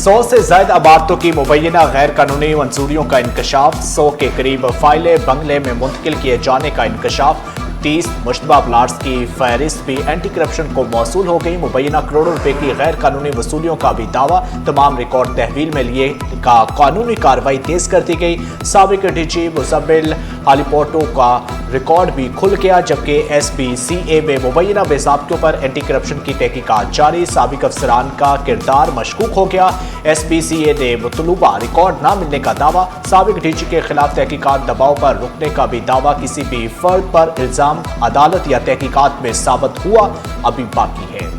100 से ज्यादा इमारतों की मुबैना गैर कानूनी मंजूरियों का इंकशाफ, 100 के करीब फाइलें बंगले में मुंतकिल किए जाने का इंकशाफ, 30 मुश्तबा प्लाट्स की फहरिस्त भी एंटी करप्शन को मौसूल हो गई। मुबैना करोड़ों रुपए की गैर कानूनी वसूलियों का भी दावा, तमाम रिकॉर्ड तहवील में लिए का कानूनी कार्रवाई तेज कर दी गई। साबिक डीजी मुजम्मिल हालीपोर्टो का रिकॉर्ड भी खुल गया, जबकि SPCA में मुबैना बेज़ाब्तियों पर एंटी करप्शन की तहकीकात जारी। साबिक अफसरान का किरदार मशकूक हो गया। SPCA ने मतलूबा रिकॉर्ड न मिलने का दावा, साबिक डीजी के खिलाफ तहकीकात दबाव पर रुकने का भी दावा। किसी भी फर्द पर इल्जाम अदालत या तहकीकात में साबित हुआ अभी बाकी है।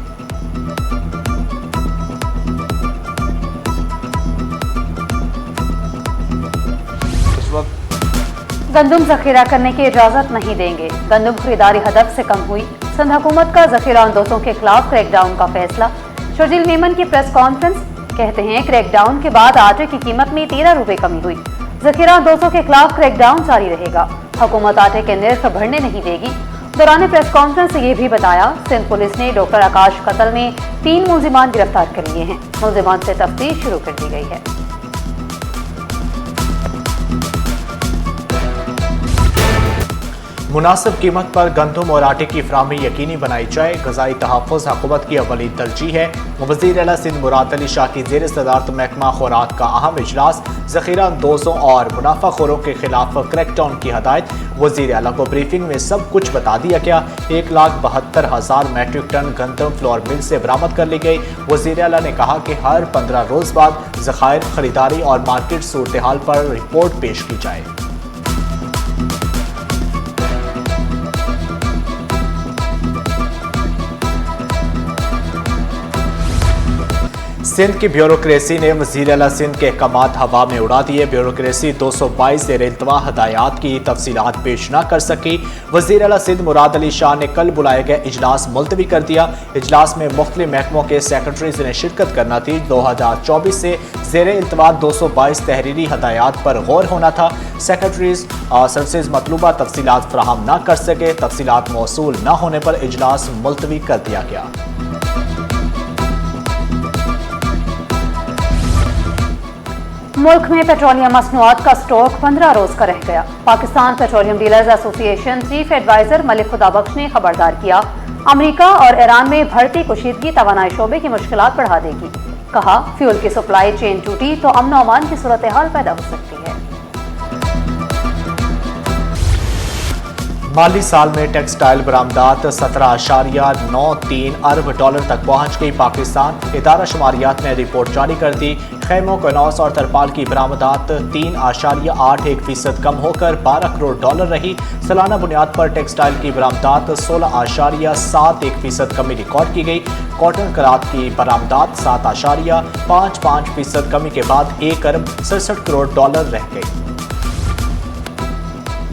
गंदम जखीरा करने की इजाजत नहीं देंगे, गंदम खरीदारी हदफ से कम हुई। सिंध हुकूमत का जखीरा अंदोजों के खिलाफ क्रैकडाउन का फैसला। शर्जील मेमन की प्रेस कॉन्फ्रेंस, कहते हैं क्रैकडाउन के बाद आटे की कीमत में 13 रुपए कमी हुई। जखीरा अंदोजों के खिलाफ क्रैकडाउन जारी रहेगा, हुकूमत आटे के निर्ख बढ़ने नहीं देगी। दौरान प्रेस कॉन्फ्रेंस ये भी बताया, सिंध पुलिस ने डॉक्टर आकाश कत्ल में 3 मुलजिमान गिरफ्तार कर लिए हैं। मुलजिमान से तफ्तीश शुरू कर दी गई है। मुनासिब कीमत पर गंदम और आटे की फराहमी यकीनी बनाई जाए, ग़ज़ाई तहफ़्फ़ुज़ हुकूमत की अव्वली तरजीह है। वज़ीर आला सिंध मुराद अली शाह की ज़ेर सदारत महकमा खुराक का अहम इजलास। ज़ख़ीरा अंदोज़ों और मुनाफाखोरों के खिलाफ क्रैकडाउन की हदायत। वज़ीर आला को ब्रीफिंग में सब कुछ बता दिया गया। 1,72,000 मैट्रिक टन गंदम फ्लोर मिल से बरामद कर ली गई। वज़ीर आला ने कहा कि हर 15 रोज़ बाद ज़खायर, खरीदारी और मार्केट सूरत हाल पर रिपोर्ट पेश की जाए। सिंध की ब्यूरोक्रेसी ने वज़ीर आला सिंध के अहकामात हवा में उड़ा दिए। ब्यूरोक्रेसी 222 ज़ेर इल्तवा हदायत की तफसीलात पेश न कर सकी। वज़ीर आला सिंध मुराद अली शाह ने कल बुलाए गए इजलास मुलतवी कर दिया। इजलास में मुख्तलिफ महकमों के सेक्रेटरीज ने शिरकत करना थी। 2024 से ज़ेर इल्तवा 222 तहरीरी हदायत पर गौर होना था। सेक्रेटरीज सर्विसेज मतलूबा तफसीलात फराहम न कर सके। तफसीलात मौसूल न होने पर इजलास मुलतवी कर दिया गया। मुल्क में पेट्रोलियम मसनूआत का स्टॉक 15 रोज का रह गया। Pakistan petroleum dealers association chief adviser Malik Khudabakhsh ने खबरदार किया, अमेरिका और ईरान में बढ़ती कुशीदगी तवानाई शोबे की मुश्किलात बढ़ा देगी। कहा, फ्यूल की सप्लाई चेन टूटी तो अमन अमान की सूरत हाल पैदा हो सकती है। माली साल में टेक्सटाइल बरामदात 17.93 अरब डॉलर तक पहुंच गई। पाकिस्तान इदारा शुमारियात ने रिपोर्ट जारी कर दी। खैमों, कनौस और तरपाल की बरामदात 3.81% कम होकर 12 करोड़ डॉलर रही। सालाना बुनियाद पर टेक्सटाइल की बरामदात 16.71% कमी रिकॉर्ड की गई। कॉटन करात की बरामदात 7.55% कमी के बाद 1 अरब 67 करोड़ डॉलर रह गई।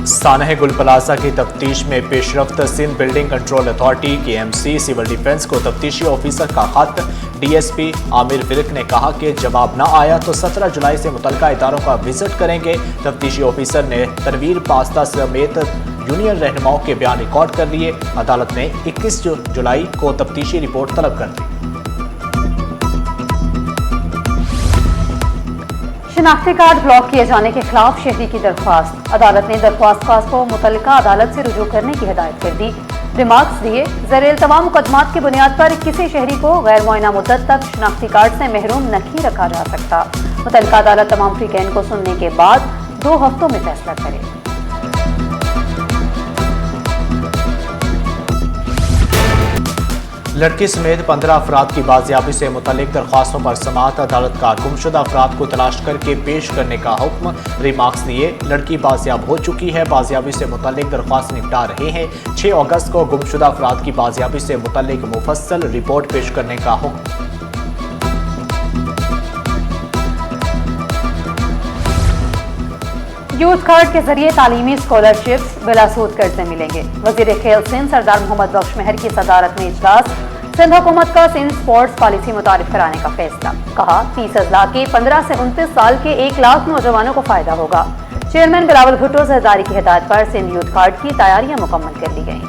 सानह गुल प्लाजा की तफ्तीश में पेशरफ्त। Sindh building control authority KMC civil defence को तफ्तीशी ऑफिसर का खत। DSP आमिर विल्क ने कहा कि जवाब न आया तो 17 जुलाई से मुतल्लिका इदारों का विजिट करेंगे। तफ्तीशी ऑफिसर ने तनवीर पास्ता समेत यूनियन रहनुमाओं के बयान रिकॉर्ड कर लिए। अदालत ने 21 जुलाई को तफ्तीशी रिपोर्ट तलब कर दी। शिनाख्ती कार्ड ब्लॉक किए जाने के खिलाफ शहरी की दरख्वास्त। अदालत ने दरख्वास्त को मुतल्लिका अदालत से रुजू करने की हिदायत कर दी। रिमार्क्स दिए, ज़ेर तमाम मुकदमात की बुनियाद पर किसी शहरी को गैर मुआयना मुद्दत तक शिनाख्ती कार्ड से महरूम नहीं रखा जा सकता। मुतल्लिका अदालत तमाम फ्रीकैन को सुनने के बाद 2 हफ्तों में फैसला करे। लड़की समेत 15 अफराद की बाजियाबी से मुतल्लिक दरख्वास्तों पर समाअत। अदालत का गुमशुदा अफराद को तलाश करके पेश करने का हुक्म। रिमार्क्स दिए, लड़की बाजियाब हो चुकी है, बाजियाबी से मुतल्लिक दरख्वास्त निपटा रहे हैं। 6 अगस्त को गुमशुदा अफराद की बाजियाबी से मुतल्लिक मुफस्सल रिपोर्ट पेश करने का हुक्म। यूथ कार्ड के जरिए तालीमी स्कॉलरशिप्स बिलासूद कर्जे मिलेंगे। वजीर खेल सिंध सरदार मोहम्मद बख्श महर की सदारत में इजलास। सिंध हुकूमत का सिंध स्पोर्ट्स पॉलिसी मुतारिफ कराने का फैसला। कहा, 30 अजला के 15 से 29 साल के 1 लाख नौजवानों को फायदा होगा। चेयरमैन बिलावल भुट्टो जरदारी की हिदायत पर सिंध यूथ कार्ड की तैयारियां मुकम्मल कर ली गई।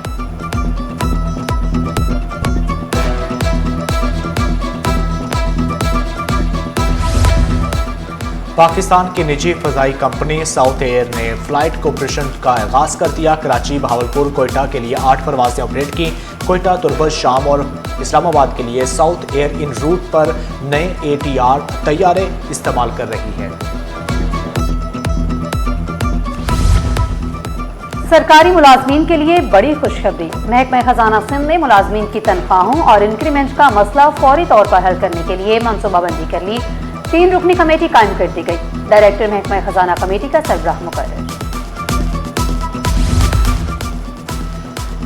पाकिस्तान की निजी फजाई कंपनी साउथ एयर ने फ्लाइट ऑपरेशन का आगाज कर दिया। कराची, भावलपुर, कोयटा के लिए 8 परवाजें ऑपरेट की। कोयटा, तुर्बत, शाम और इस्लामाबाद के लिए साउथ एयर इन रूट पर नए ATR तैयारे इस्तेमाल कर रही है। सरकारी मुलाजमीन के लिए बड़ी खुशखबरी। महकमा खजाना सिंध ने मुलाजमीन की तनख्वाहों और इंक्रीमेंट का मसला फौरी तौर पर हल करने के लिए मनसूबाबंदी कर ली। 3 रुकनी कमेटी कायम कर दी गई। डायरेक्टर महकमा खजाना कमेटी का सरबराह मुकर्रर।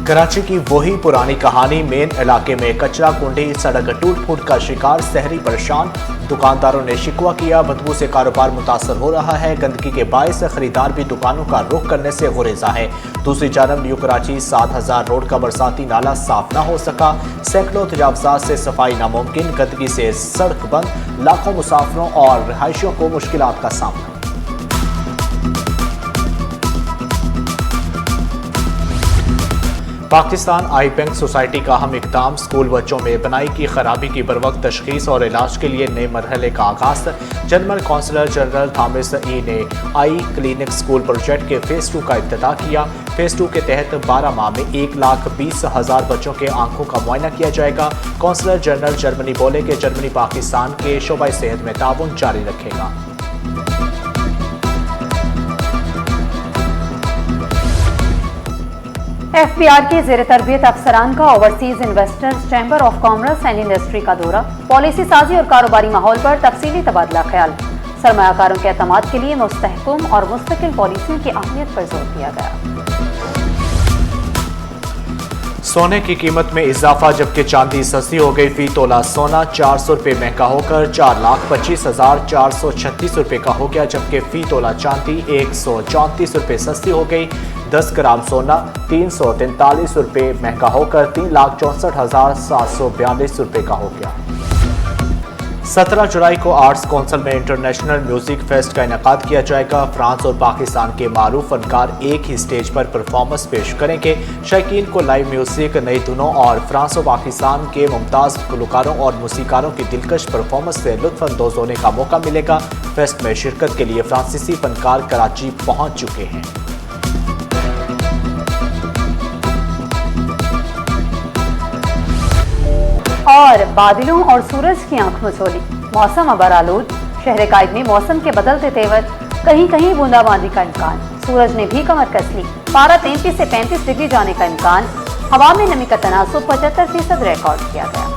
कराची की वही पुरानी कहानी। मेन इलाके में कचरा कुंडी, सड़क टूट फूट का शिकार, शहरी परेशान। दुकानदारों ने शिकवा किया, बदबू से कारोबार मुतासर हो रहा है। गंदगी के बायस खरीदार भी दुकानों का रुख करने से गुरेजा है। दूसरी जानब न्यू कराची 7000 रोड का बरसाती नाला साफ न हो सका। सैकड़ों तजावजात से सफाई नामुमकिन। गंदगी से सड़क बंद। लाखों मुसाफिरों और रिहायशियों को मुश्किलात का सामना। पाकिस्तान आई बैंक सोसाइटी का अहम इक़दाम। स्कूल बच्चों में बनाई की खराबी की बरवक्त तशखीस और इलाज के लिए नए मरहले का आगाज। जनरल कौंसलर जनरल थॉमस ई ने आई क्लिनिक स्कूल प्रोजेक्ट के फेज़ 2 का इफ्तिताह किया। फेज़ 2 के तहत 12 माह में 1,20,000 बच्चों के आंखों का मुआयना किया जाएगा। कौंसलर जनरल जर्मनी बोले कि जर्मनी पाकिस्तान के शोबा सेहत में ताउन जारी रखेगा। FBR के ज़ेर तरबियत अफसरान का overseas investors chamber of commerce and industry का दौरा। पॉलिसी साजी और कारोबारी माहौल पर तफसीली तबादला ख्याल। सरमायाकारों के एतमाद के लिए मुस्तहकम और मुस्तकिल पॉलिसियों की अहमियत पर जोर दिया गया। सोने की कीमत में इजाफा, जबकि चांदी सस्ती हो गई। फी तोला सोना 400 रुपये महंगा होकर 4,25,436 रुपये का हो गया, जबकि फी तोला चांदी 134 रुपये सस्ती हो गई। 10 ग्राम सोना 343 रुपये महंगा होकर 3,64,742 रुपये का हो गया। 17 जुलाई को आर्ट्स काउंसिल में इंटरनेशनल म्यूजिक फेस्ट का इनेकाद किया जाएगा। फ्रांस और पाकिस्तान के मारूफ फनकार एक ही स्टेज पर परफॉर्मेंस पेश करेंगे। शायकीन को लाइव म्यूजिक, नई धुनों और फ्रांस और पाकिस्तान के मुमताज़ गुलकारों और मूसीकारों की दिलकश परफॉर्मेंस से लुत्फ़अंदोज़ होने का मौका मिलेगा। फेस्ट में शिरकत के लिए फ्रांसीसी फनकार कराची पहुँच चुके हैं। और बादलों और सूरज की आंख मचोली। मौसम अबर आलूद। शहर कायद में मौसम के बदलते तेवर। कहीं कहीं बूंदाबांदी का इम्कान। सूरज ने भी कमर कस ली। पारा 33 से 35 डिग्री जाने का इम्कान। हवा में नमी का तनासुब 75% रिकॉर्ड किया गया।